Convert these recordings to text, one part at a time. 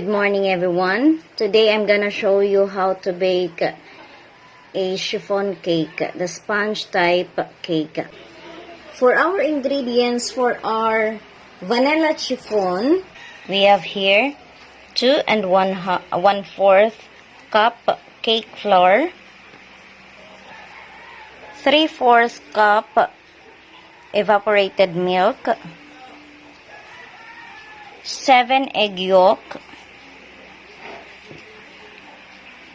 Good morning everyone. Today I'm gonna show you how to bake a chiffon cake, the sponge type cake. For our ingredients for our vanilla chiffon, we have here 2 1/4 cup cake flour, 3/4 cup evaporated milk, 7 egg yolk,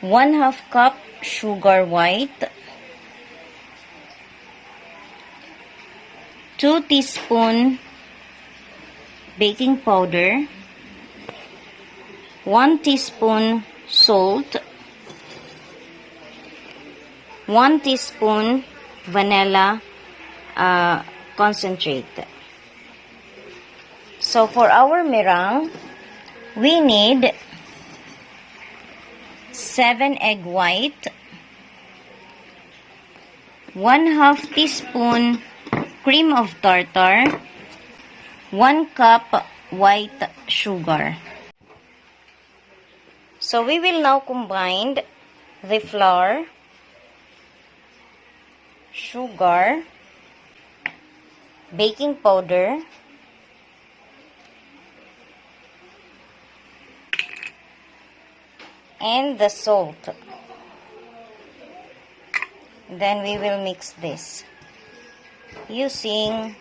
1/2 cup sugar white, 2 teaspoon baking powder, 1 teaspoon salt, 1 teaspoon vanilla concentrate. So for our meringue, we need 7 egg white, 1/2 teaspoon cream of tartar, 1 cup white sugar. So we will now combine the flour, sugar, baking powder, and the salt. Then we will mix this using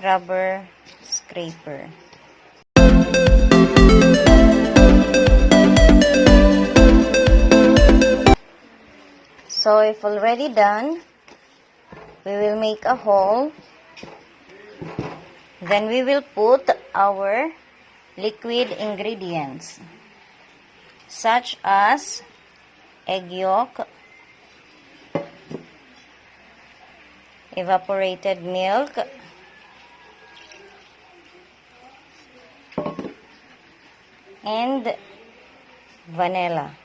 rubber scraper. So if already done, we will make a hole. Then we will put our liquid ingredients such as egg yolk, evaporated milk, and vanilla.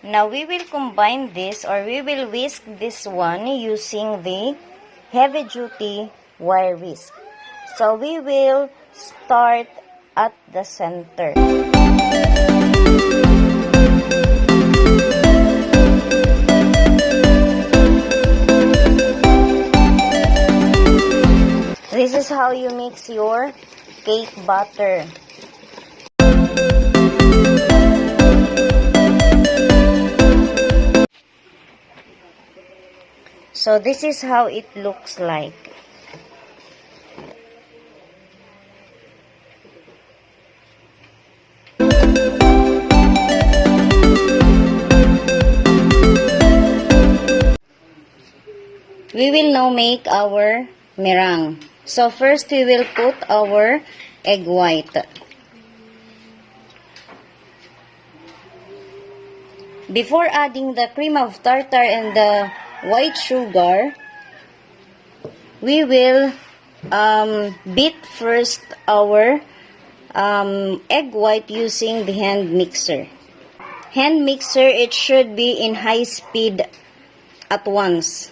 Now we will combine this, or we will whisk this one using the heavy duty wire whisk. So we will start at the center. This is how you mix your cake batter. So this is how it looks like. We will now make our meringue. So first we will put our egg white. Before adding the cream of tartar and the white sugar, we will beat first our egg white using the hand mixer. Hand mixer, it should be in high speed at once.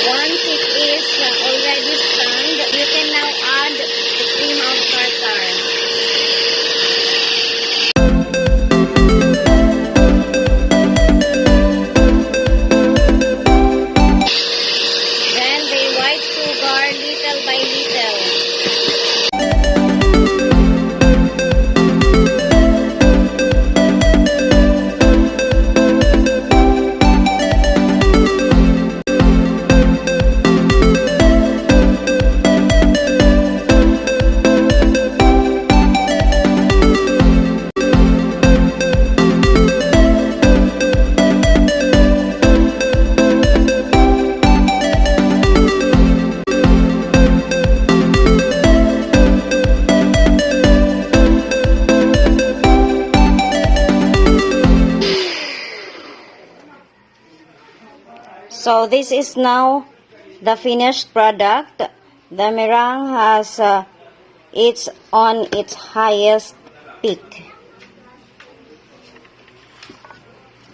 Once it is already stunned, you can now add the cream of tartar. Then the white sugar little by little. So this is now the finished product. the meringue has it's on its highest peak.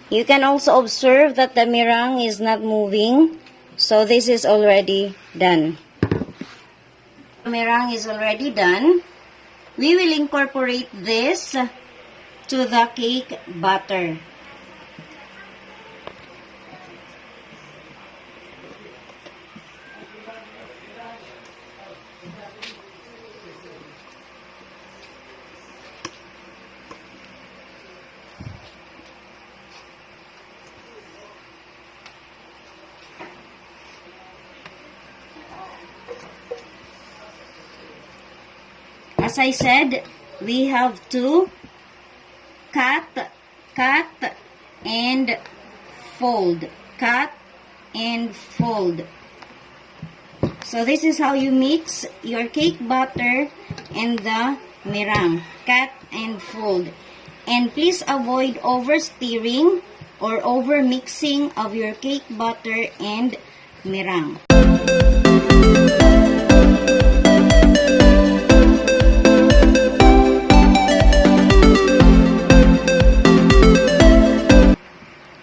You can also observe that the meringue is not moving, so this is already done. The meringue is already done. We will incorporate this to the cake batter. As I said, we have to cut, and fold. Cut and fold. So this is how you mix your cake batter and the meringue. Cut and fold. And please avoid overstirring or over mixing of your cake batter and meringue.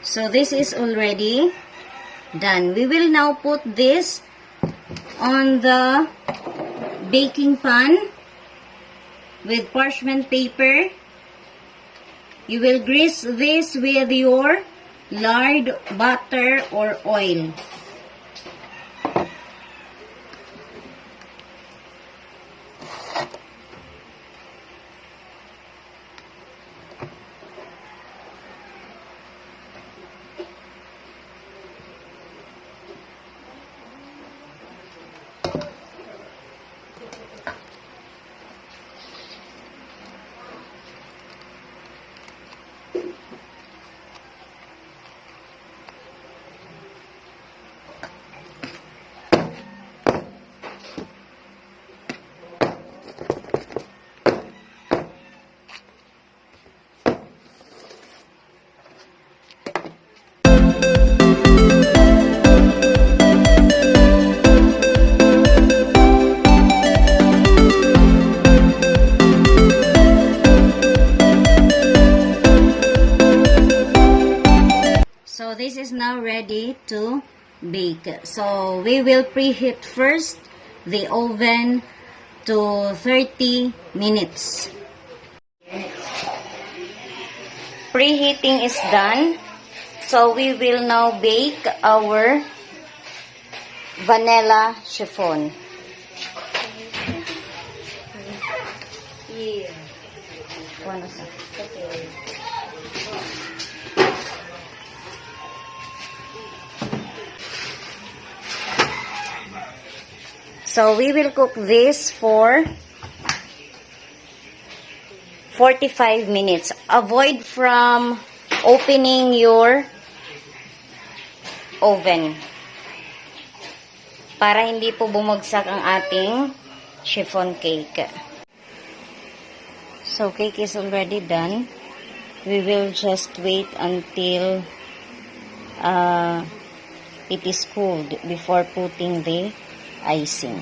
So this is already done. We will now put this on the baking pan with parchment paper. You will grease this with your lard, butter, or oil. So this is now ready to bake. So we will preheat first the oven to 30 minutes. Preheating is done. So we will now bake our vanilla chiffon. Yeah. So we will cook this for 45 minutes. Avoid from opening your oven para hindi po bumagsak ang ating chiffon cake. So cake is already done. We will just wait until it is cooled before putting the icing.